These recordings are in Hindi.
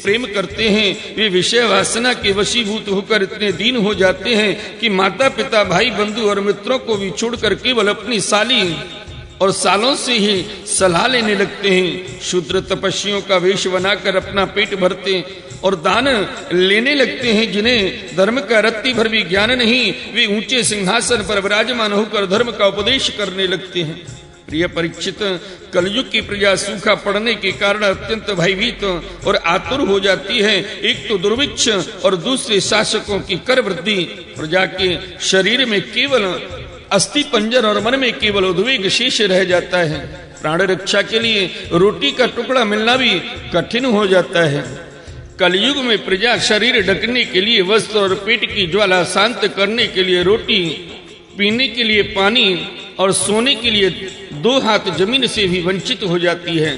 प्रेम करते हैं वे विषय वासना के वशीभूत होकर इतने दीन हो जाते हैं कि माता पिता भाई बंधु और मित्रों को भी छोड़कर केवल अपनी साली और सालों से ही सलाह लेने लगते हैं। शूद्र तपस्वियों का वेश बनाकर अपना पेट भरते और दान लेने लगते हैं। जिन्हें धर्म का रत्ती भर भी ज्ञान नहीं, वे ऊंचे सिंहासन पर विराजमान होकर धर्म का उपदेश करने लगते हैं। प्रिय परीक्षित, कलयुग की प्रजा सूखा पड़ने के कारण अत्यंत भयभीत और आतुर हो जाती है। एक तो दुर्भिक्ष और दूसरे शासकों की कर वृद्धि। प्रजा के शरीर में केवल अस्थि पंजर और मन में केवल उद्वेग शेष रह जाता है। प्राण रक्षा के लिए रोटी का टुकड़ा मिलना भी कठिन हो जाता है। कलयुग में प्रजा शरीर ढकने के लिए वस्त्र और पेट की ज्वाला शांत करने के लिए रोटी, पीने के लिए पानी और सोने के लिए 2 हाथ जमीन से भी वंचित हो जाती है।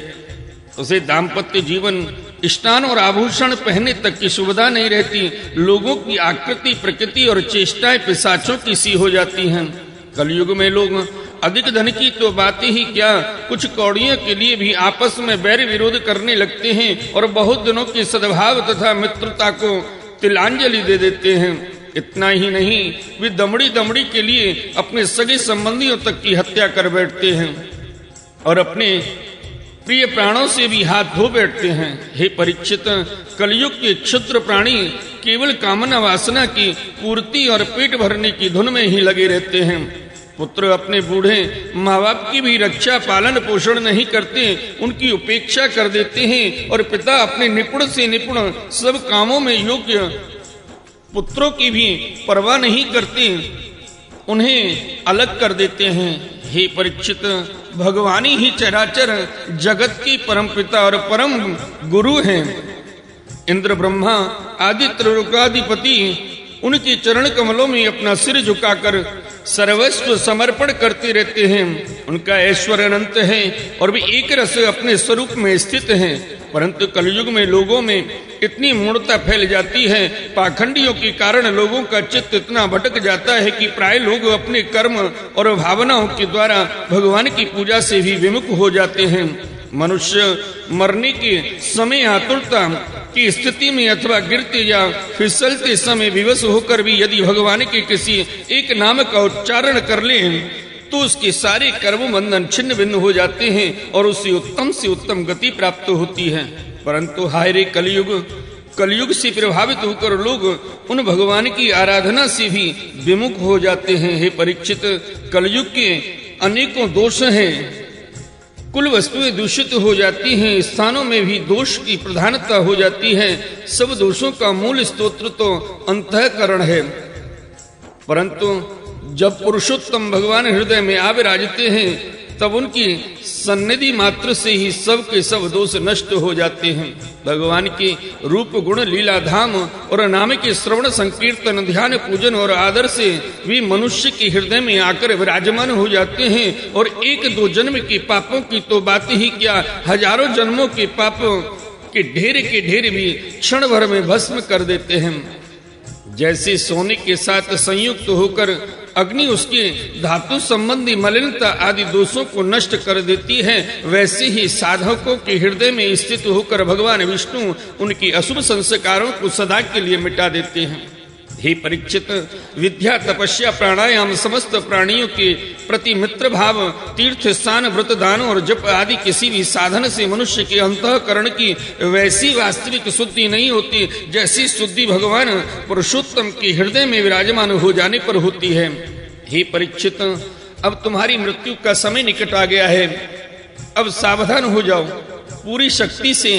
उसे दाम्पत्य जीवन, स्नान और आभूषण पहने तक की सुविधा नहीं रहती। लोगों की आकृति, प्रकृति और चेष्टाएं पिशाचों की सी हो जाती हैं। कलयुग में लोग अधिक धन की तो बातें ही क्या, कुछ कौड़ियों के लिए भी आपस में बैर विरोध करने लगते हैं और बहुत दिनों की सद्भाव तथा मित्रता को तिलांजलि दे देते हैं। इतना ही नहीं, वे दमड़ी दमड़ी के लिए अपने सगे संबंधियों तक की हत्या कर बैठते हैं और अपने प्रिय प्राणों से भी हाथ धो बैठते हैं। हे परीक्षित, कलयुग के क्षुद्र प्राणी केवल कामना वासना की पूर्ति और पेट भरने की धुन में ही लगे रहते हैं। पुत्र अपने बूढ़े माँ बाप की भी रक्षा पालन पोषण नहीं करते, उनकी उपेक्षा कर देते हैं और पिता अपने निपुण से निपुण सब कामों में योग्य पुत्रों की भी परवाह नहीं करते, उन्हें अलग कर देते हैं। हे परीक्षित, भगवान ही चराचर जगत की परम पिता और परम गुरु हैं। इंद्र, ब्रह्मा आदि त्रिलोकाधिपति उनके चरण कमलों में अपना सिर झुकाकर सर्वस्व समर्पण करते रहते हैं। उनका ऐश्वर्य अनंत है और वे एक रस अपने स्वरूप में स्थित हैं। परंतु कलयुग में लोगों में इतनी मूढ़ता फैल जाती है, पाखंडियों के कारण लोगों का चित्त इतना भटक जाता है कि प्राय लोग अपने कर्म और भावनाओं के द्वारा भगवान की पूजा से भी विमुख हो जाते हैं। मनुष्य मरने के समय आतुरता की स्थिति में अथवा गिरते या फिसलते समय विवश होकर भी यदि भगवान के किसी एक नाम का उच्चारण कर ले तो उसके सारे कर्म बंधन छिन्न भिन्न हो जाते हैं और उसे उत्तम से उत्तम गति प्राप्त होती है। परंतु हाय रे कलयुग से प्रभावित होकर लोग उन भगवान की आराधना से भी विमुख हो जाते हैं। हे परीक्षित, कलयुग के अनेकों दोष हैं। कुल वस्तुएं दूषित हो जाती हैं, स्थानों में भी दोष की प्रधानता हो जाती है। सब दोषों का मूल स्तोत्र तो अंतःकरण है। परंतु जब पुरुषोत्तम भगवान हृदय में आ विराजते हैं तब उनकी सन्निधि मात्र से ही सब के सब दोष नष्ट हो जाते हैं। भगवान के रूप, गुण, लीला, धाम और नाम के श्रवण, संकीर्तन, ध्यान, पूजन और आदर से भी मनुष्य के हृदय में आकर विराजमान हो जाते हैं और 1-2 जन्म के पापों की तो बात ही क्या, हजारों जन्मों के पापों के ढेर भी क्षण भर में भस्म कर देते हैं। जैसे सोने के साथ संयुक्त होकर अग्नि उसके धातु संबंधी मलिनता आदि दोषों को नष्ट कर देती है, वैसे ही साधकों के हृदय में स्थित होकर भगवान विष्णु उनकी अशुभ संस्कारों को सदा के लिए मिटा देते हैं। हे परीक्षित, विद्या, तपस्या, प्राणायाम समस्त प्राणियों के प्रति मित्र भाव, तीर्थ स्नान, व्रत, दान और जप आदि किसी भी साधन से मनुष्य के अंतःकरण की वैसी वास्तविक शुद्धि नहीं होती जैसी शुद्धि भगवान पुरुषोत्तम के हृदय में विराजमान हो जाने पर होती है। हे परीक्षित, अब तुम्हारी मृत्यु का समय निकट आ गया है। अब सावधान हो जाओ, पूरी शक्ति से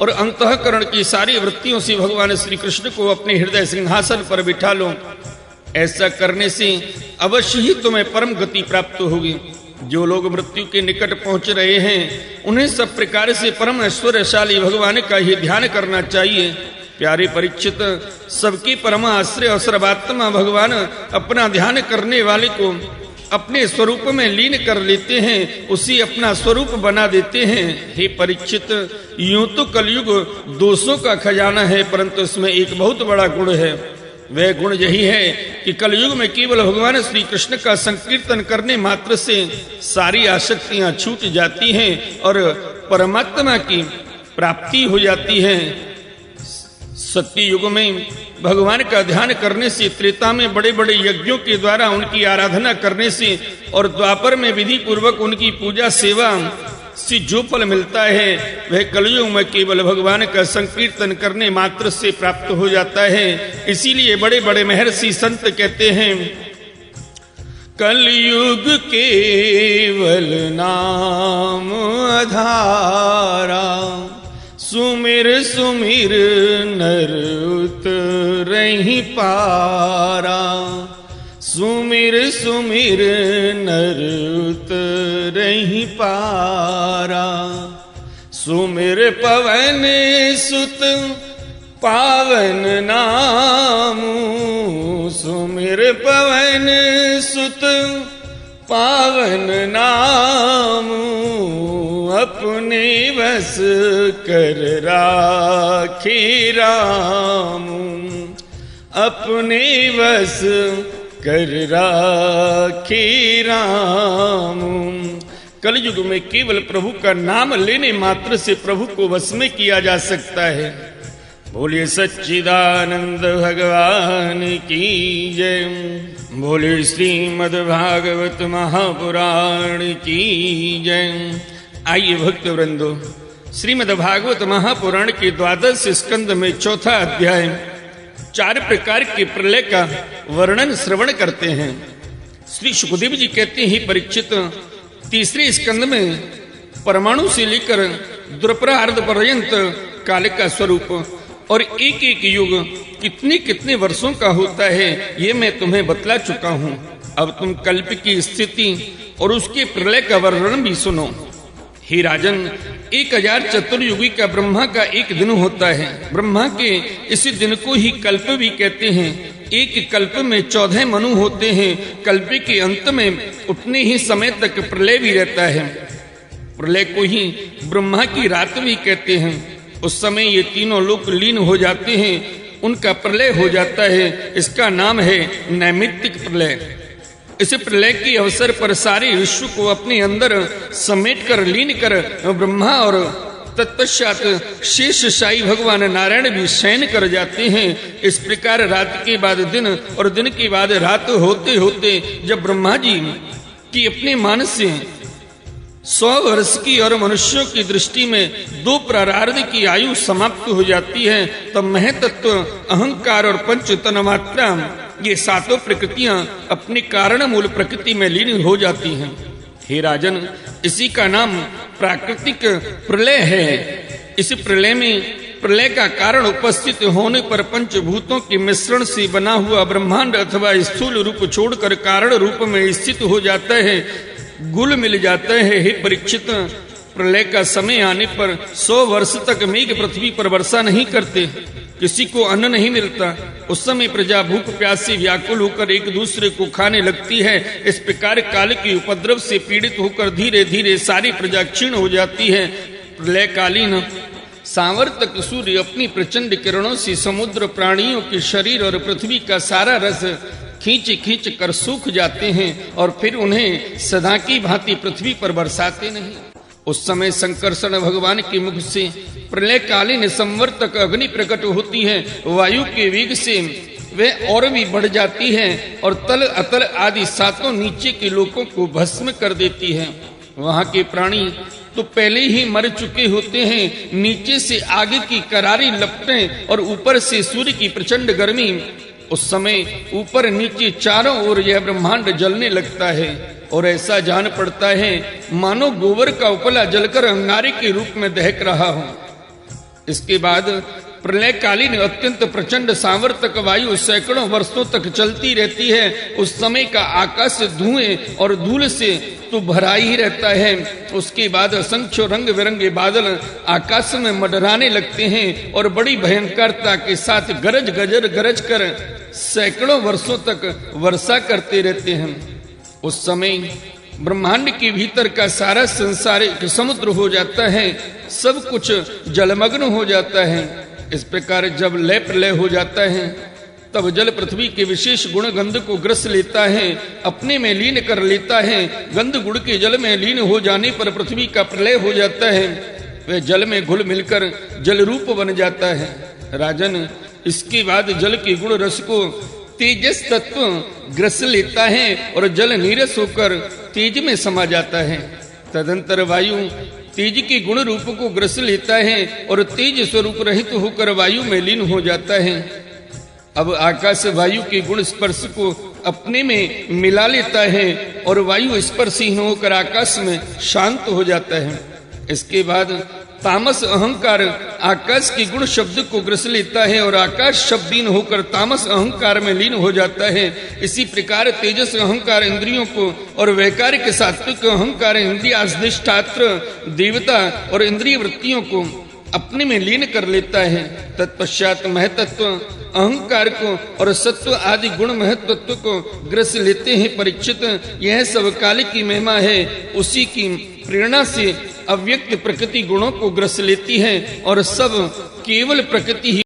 और अंतःकरण की सारी वृत्तियों से भगवान श्री कृष्ण को अपने हृदय सिंहासन पर बिठा लो। ऐसा करने से अवश्य ही तुम्हें परम गति प्राप्त होगी। जो लोग मृत्यु के निकट पहुंच रहे हैं उन्हें सब प्रकार से परम ऐश्वर्यशाली भगवान का ही ध्यान करना चाहिए। प्यारे परीक्षित, सबके परम आश्रय और सर्वात्मा भगवान अपना ध्यान करने वाले को अपने स्वरूप में लीन कर लेते हैं, उसी अपना स्वरूप बना देते हैं। हे परीक्षित, यूं तो कलयुग दोषों का खजाना है, परंतु इसमें एक बहुत बड़ा गुण है। वह गुण यही है कि कलयुग में केवल भगवान श्री कृष्ण का संकीर्तन करने मात्र से सारी आसक्तियां छूट जाती हैं और परमात्मा की प्राप्ति हो जाती है। सत्य युग में भगवान का ध्यान करने से, त्रेता में बड़े बड़े यज्ञों के द्वारा उनकी आराधना करने से और द्वापर में विधि पूर्वक उनकी पूजा सेवा से जो फल मिलता है वह कलयुग में केवल भगवान का संकीर्तन करने मात्र से प्राप्त हो जाता है। इसीलिए बड़े बड़े महर्षि संत कहते हैं, कलयुग केवल नाम आधारा, सुमिर सुमिर नर उतरहि पारा, सुमिर सुमिर नर उतरहि पारा, सुमिर पवन सुत पावन नामु, सुमिर पवन सुत पावन नामु, अपने बस कर राखे रामु, अपने बस कर राखे रामु। कलयुग में केवल प्रभु का नाम लेने मात्र से प्रभु को वश में किया जा सकता है। बोलिए सच्चिदानंद भगवान की जय, बोलिए श्रीमद् भागवत महापुराण की जय। आइए भक्त वृंदो, श्रीमद् भागवत महापुराण के 12 स्कंद में 4था अध्याय 4 प्रकार के प्रलय का वर्णन श्रवण करते हैं। श्री सुखदेव जी कहते हैं, परीक्षित, 3 स्कंद में परमाणु से लेकर द्वापरार्ध पर्यंत काल का स्वरूप और एक एक युग कितने कितने वर्षों का होता है ये मैं तुम्हें बतला चुका हूँ। अब तुम कल्प की स्थिति और उसके प्रलय का वर्णन भी सुनो। हे राजन, 1000 चतुर्युगी का ब्रह्मा का एक दिन होता है। ब्रह्मा के इसी दिन को ही कल्प भी कहते हैं। एक कल्प में 14 मनु होते हैं। कल्प के अंत में उतने ही समय तक प्रलय भी रहता है। प्रलय को ही ब्रह्मा की रात भी कहते हैं। उस समय ये तीनों लोक लीन हो जाते हैं, उनका प्रलय हो जाता है। इसका नाम है नैमित्तिक प्रलय। इस प्रलय के अवसर पर सारे विश्व को अपने अंदर समेट कर लीन कर ब्रह्मा और तत्पश्चात शेष शाही भगवान नारायण भी शयन कर जाते हैं। इस प्रकार रात के बाद दिन और दिन के बाद रात होते होते जब ब्रह्मा जी की अपने मानस से 100 वर्ष की और मनुष्यों की दृष्टि में 2 प्रारार्ध की आयु समाप्त हो जाती है, तब महतत्व, अहंकार और पंच तन्मात्रा ये 7 प्रकृतियां अपने कारण मूल प्रकृति में लीन हो जाती हैं। हे राजन, इसी का नाम प्राकृतिक प्रलय है। इस प्रलय में प्रलय का कारण उपस्थित होने पर पंचभूतों के मिश्रण से बना हुआ ब्रह्मांड अथवा स्थूल रूप छोड़कर कारण रूप में स्थित हो जाता है, गुल मिल जाता है। हे परीक्षित, प्रलय का समय आने पर 100 वर्ष तक मेघ पृथ्वी पर वर्षा नहीं करते, किसी को अन्न नहीं मिलता। उस समय प्रजा भूख प्यास से व्याकुल होकर एक दूसरे को खाने लगती है। इस प्रकार काल के उपद्रव से पीड़ित होकर धीरे धीरे सारी प्रजा क्षीण हो जाती है। प्रलयकालीन सांवर तक सूर्य अपनी प्रचंड किरणों से समुद्र, प्राणियों के शरीर और पृथ्वी का सारा रस खींच खींच कर सूख जाते हैं और फिर उन्हें सदा की भांति पृथ्वी पर बरसाते नहीं। उस समय संकर्षण भगवान के मुख से प्रलयकालीन संवर्तक अग्नि प्रकट होती है। वायु के वेग से वह और भी बढ़ जाती है और तल अतल आदि 7 नीचे के लोकों को भस्म कर देती है। वहां के प्राणी तो पहले ही मर चुके होते हैं। नीचे से आगे की करारी लपटें और ऊपर से सूर्य की प्रचंड गर्मी। उस समय ऊपर नीचे चारों ओर यह ब्रह्मांड जलने लगता है और ऐसा जान पड़ता है मानो गोबर का उपला जलकर अंगारे के रूप में दहक रहा हो। इसके बाद प्रलयकालीन अत्यंत प्रचंड सांवर्तक वायु सैकड़ों वर्षों तक चलती रहती है। उस समय का आकाश धुएं और धूल से तो भरा ही रहता है। उसके बाद असंख्य रंग बिरंगे बादल आकाश में मंडराने लगते हैं और बड़ी भयंकरता के साथ गरज कर सैकड़ों वर्षों तक वर्षा करते रहते हैं। उस समय ब्रह्मांड के भीतर का सारा संसार एक समुद्र हो जाता है, सब कुछ जलमग्न हो जाता है। इस प्रकार जब लय प्रलय हो जाता है तब जल पृथ्वी के विशेष गुण गंध को ग्रस लेता है, अपने में लीन कर लेता है। गंध गुण के जल में लीन हो जाने पर पृथ्वी का प्रलय हो जाता है। वह जल में घुल मिलकर जल रूप बन जाता है। राजन, इसके बाद जल के गुण रस को तेजस तत्व ग्रस लेता है और जल नीरस होकर तेज में समा जाता है। तदंतर वायु तेज के गुण रूप को ग्रस लेता है और तेज स्वरूप रहित होकर वायु में लीन हो जाता है। अब आकाश वायु के गुण स्पर्श को अपने में मिला लेता है और वायु स्पर्शहीन होकर आकाश में शांत हो जाता है। इसके बाद तामस अहंकार आकाश के गुण शब्द को ग्रस लेता है और आकाश शब्दहीन होकर तामस अहंकार में लीन हो जाता है। इसी प्रकार तेजस अहंकार इंद्रियों को और वैकारिक सात्विक अहंकार इंद्रियाधिष्ठात्र देवता और इंद्रिय वृत्तियों को अपने में लीन कर लेता है। तत्पश्चात महतत्व अहंकार को और सत्व आदि गुण महत्त्व को ग्रस लेते हैं। परीक्षित, यह सब काल की महिमा है। उसी की प्रेरणा से अव्यक्त प्रकृति गुणों को ग्रस लेती है और सब केवल प्रकृति ही